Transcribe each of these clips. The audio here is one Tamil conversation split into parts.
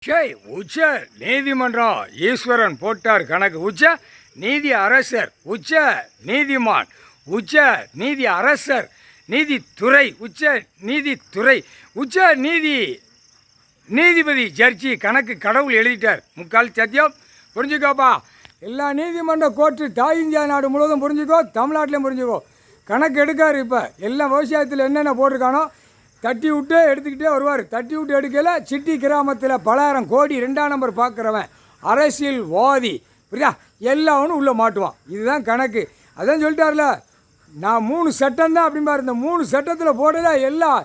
உச்ச நீதிமன்றம் ஈஸ்வரன் போட்டார் கணக்கு. உச்ச நீதி அரசர், உச்ச நீதிமான், உச்ச நீதி அரசர், நீதித்துறை, உச்ச நீதித்துறை, உச்ச நீதிபதி ஜட்ஜி கணக்கு கடவுள் எழுதிட்டார். முக்கால் சத்தியம். புரிஞ்சுக்கோப்பா. எல்லா நீதிமன்ற கோர்ட்டு தாய் இந்தியா நாடு முழுவதும் புரிஞ்சுக்கோ, தமிழ்நாட்டிலையும் புரிஞ்சுக்கோ. கணக்கு எடுக்கார். இப்போ எல்லாம் விவசாயத்தில் என்னென்ன போட்டிருக்கானோ தட்டி விட்டு எடுத்துக்கிட்டே வருவார். தட்டி விட்டு எடுக்கல சிட்டி கிராமத்தில் பலாயிரம் கோடி 2ஆம் நம்பர் பார்க்குறவன் அரசியல்வாதி, புரியா, எல்லாவனும் உள்ளே மாட்டுவான். இதுதான் கணக்கு. அதான் சொல்லிட்டார்ல, நான் 3 சட்டம் தான் அப்படிம்பார். இந்த 3 சட்டத்தில் போடல எல்லாம்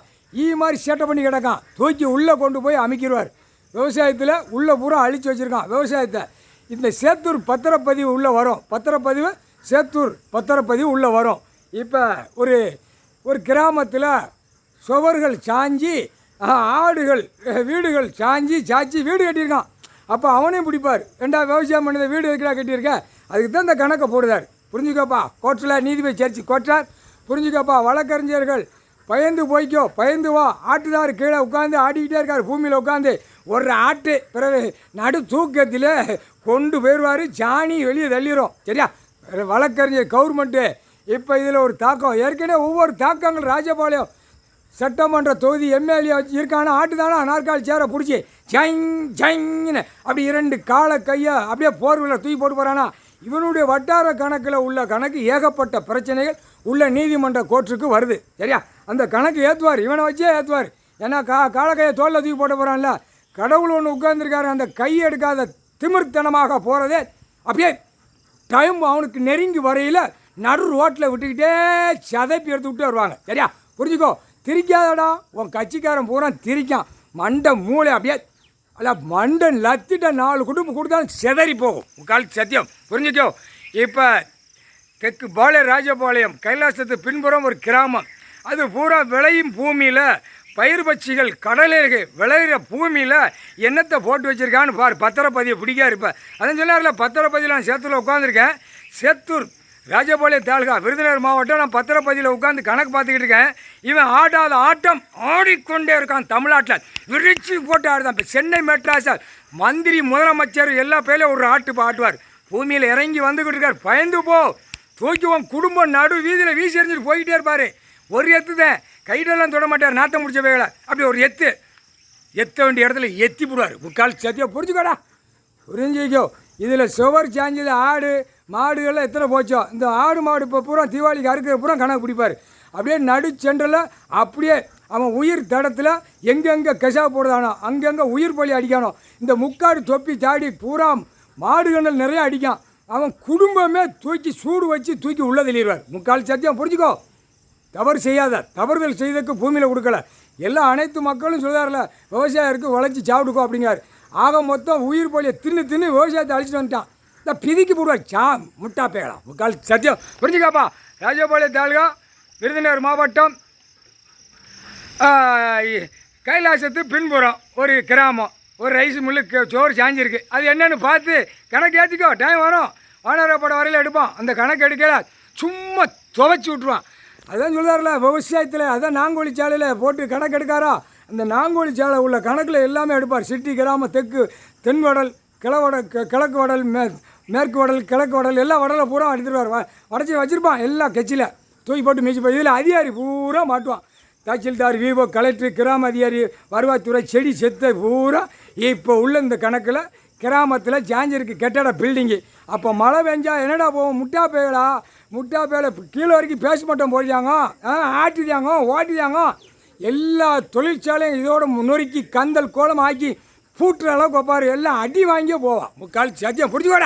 மாதிரி செட்டப் பண்ணி கிடக்கான். தூக்கி உள்ளே கொண்டு போய் அமைக்கிடுவார். விவசாயத்தில் உள்ளே பூரா அழித்து வச்சுருக்கான் விவசாயத்தை. இந்த சேத்தூர் பத்திரப்பதிவு உள்ளே வரும். பத்திரப்பதிவு சேத்தூர் பத்திரப்பதிவு உள்ளே வரும். இப்போ ஒரு கிராமத்தில் சுவர்கள் சாஞ்சி ஆடுகள் வீடுகள் சாச்சி வீடு கட்டியிருக்கான். அப்போ அவனையும் பிடிப்பார். விவசாயம் பண்ணதை வீடு வைக்கிறா கட்டியிருக்க, அதுக்கு தான் இந்த கணக்கை போடுதார். புரிஞ்சுக்கோப்பா. கோர்ட்டில் நீதிபதி சர்ச்சி கோட்டார். புரிஞ்சுக்கோப்பா. வழக்கறிஞர்கள் பயந்து போய்க்கோ, பயந்து வா. ஆட்டுதார் கீழே உட்காந்து ஆடிக்கிட்டே இருக்கார். பூமியில் உட்காந்து ஒரு ஆட்டு பிறகு நடு தூக்கத்தில் கொண்டு போயிடுவார். சாணி வெளியே தள்ளிடும். சரியா? வழக்கறிஞர் கவர்மெண்ட்டு இப்போ இதில் ஒரு தாக்கம். ஏற்கனவே ஒவ்வொரு தாக்கங்கள் ராஜபாளையம் சட்டமன்ற தொகுதி எம்எல்ஏ இருக்கானா ஆட்டுதானா நாற்காலி சேரை பிடிச்சி ஜைன்னு அப்படி 2 காலை கையை அப்படியே போர்வில் தூக்கி போட்டு போகிறானா. இவனுடைய வட்டார கணக்கில் உள்ள கணக்கு ஏகப்பட்ட பிரச்சனைகள் உள்ள நீதிமன்ற கோர்ட்டுக்கு வருது. சரியா? அந்த கணக்கு ஏற்றுவார். இவனை வச்சே ஏற்றுவார். ஏன்னா காலக்கையை தோளில் தூக்கி போட்டு போகிறான்ல. கடவுள் ஒன்று உட்கார்ந்துருக்காரு. அந்த கையை எடுக்காத திமிர்த்தனமாக போகிறதே அப்படியே டைம் அவனுக்கு நெருங்கி வரையில் நடு ரோட்டில் விட்டுக்கிட்டே சதைப்பி எடுத்து விட்டு வருவாங்க. சரியா? புரிஞ்சுக்கோ. திரிக்காதடா, உன் கட்சிக்காரன் பூரா திரிக்கான். மண்டை மூளை அப்படியே அல்ல மண்டன் லத்திட்ட 4 குடும்பம் கொடுத்தாலும் செதறி போகும். முக்கால் சத்தியம். புரிஞ்சுக்கோ. இப்போ தெற்கு ராஜபாளையம் கைலாசத்து பின்புறம் ஒரு கிராமம். அது பூரா விளையும் பூமியில் பயிர் பட்சிகள் கடலில் விளையிற பூமியில் என்னத்தை போட்டு வச்சுருக்கான்னு பார். பத்திரப்பதியை பிடிக்காரு. இப்போ அதான் சொன்னார்ல, பத்திரப்பதியில் நான் சேத்தூரில் உட்காந்துருக்கேன். சேத்தூர் ராஜபாளையம் தாலுகா விருதுநகர் மாவட்டம். நான் பத்திரப்பதியில் உட்காந்து கணக்கு பார்த்துக்கிட்டு இருக்கேன். இவன் ஆடாத ஆட்டம் ஆடிக்கொண்டே இருக்கான். தமிழ்நாட்டில் விரிச்சு போட்டு ஆடுதான். இப்போ சென்னை மெட்ராஸால் மந்திரி முதலமைச்சர் எல்லா பேர்லையும் ஒரு ஆட்டுவார். பூமியில் இறங்கி வந்துக்கிட்டு இருக்கார். பயந்து போ, தூக்கிவோம். குடும்பம் நடு வீதியில் வீசி எறிஞ்சிட்டு போய்கிட்டே இருப்பார். ஒரு எத்து தான், கையிலெல்லாம் தொட மாட்டார். நாற்றம் முடிச்ச வேலை அப்படி ஒரு எத்த வேண்டிய இடத்துல எத்தி போடுவார். முக்கால் சத்தியம். புரிஞ்சுக்கோடா. புரிஞ்சிக்கோ. இதில் சுவர் சாஞ்சது ஆடு மாடுகள்லாம் எத்தனை போச்சோ. இந்த ஆடு மாடு இப்போ பூரா தீபாவளிக்கு அறுக்கிற பூரா கணக்கு பிடிப்பார். அப்படியே நடு சென்றில் அப்படியே அவன் உயிர் தடத்தில் எங்கெங்கே கெசா போடுதானோ அங்கங்கே உயிர் பலி அடிக்கானோ. இந்த முக்காடு தொப்பி தாடி பூரா மாடுகள் நிறையா அடிக்கான். அவன் குடும்பமே தூக்கி சூடு வச்சு தூக்கி உள்ளே தள்ளிடுவார். முக்கால் சத்தியம். புரிஞ்சுக்கோ. தவறு செய்யாதார். தவறுதல் செய்ததுக்கு பூமியில் கொடுக்கல. எல்லாம் அனைத்து மக்களும் சொல்கிறார்ல, விவசாயிற்கு உழைச்சி சாப்பிட்டுக்கோ அப்படிங்கிறார். ஆக மொத்தம் உயிர் பலியை தின்னு விவசாயத்தை அழிச்சிட்டு வந்துட்டான். இந்த பிதிக்கி போடுவார். முட்டா பேகலாம். முக்கால் சத்தியம். புரிஞ்சுக்காப்பா. ராஜபாளையம் தாலுகா விருதுநகர் மாவட்டம் கைலாசத்து பின்புறம் ஒரு கிராமம். ஒரு ரைஸ் மில்லு சோறு சாஞ்சிருக்கு. அது என்னென்னு பார்த்து கணக்கு ஏற்றிக்கோ. டைம் வரும். வானரப்பட வரையில் எடுப்பான். அந்த கணக்கு எடுக்கல சும்மா துவைச்சி விட்ருவான். அதான் சொல்கிறார்ல, விவசாயத்தில் அதான் நாங்கோழி சாலையில் போட்டு கணக்கு எடுக்காரா. அந்த நாங்கோழி சாலை உள்ள கணக்கில் எல்லாமே எடுப்பார். சிட்டி கிராமம் தெற்கு தென் வடல் கிழக்கு வடல் மேற்கு வடல் கிழக்கு வடல் எல்லா வடலை பூரா எடுத்துருவார். உடச்சி வச்சுருப்பான். எல்லா கட்சியில் தூக்கி போட்டு மீச்சு இதில் அதிகாரி பூரா மாட்டுவான். தாசில்தார், விவோ, கலெக்டர், கிராம அதிகாரி, வருவாய்த்துறை, செடி செத்த பூரா இப்போ உள்ள இந்த கணக்கில் கிராமத்தில் சாஞ்சிருக்கு கட்டட பில்டிங்கு. அப்போ மழை பெஞ்சா என்னடா போவோம். முட்டா பேல கீழே வரைக்கும் பேஸ்மட்டம் போடுறாங்க, ஆட்டுதாங்க, ஓட்டுதாங்க. எல்லா தொழிற்சாலையும் இதோட நொறுக்கி கந்தல் கோலம் ஆக்கி பூட்டுற அளவுக்கு வைப்பார். எல்லாம் அடி வாங்கியே போவான். முக்கால் சத்தியம். பிடிச்சிக்கோடா.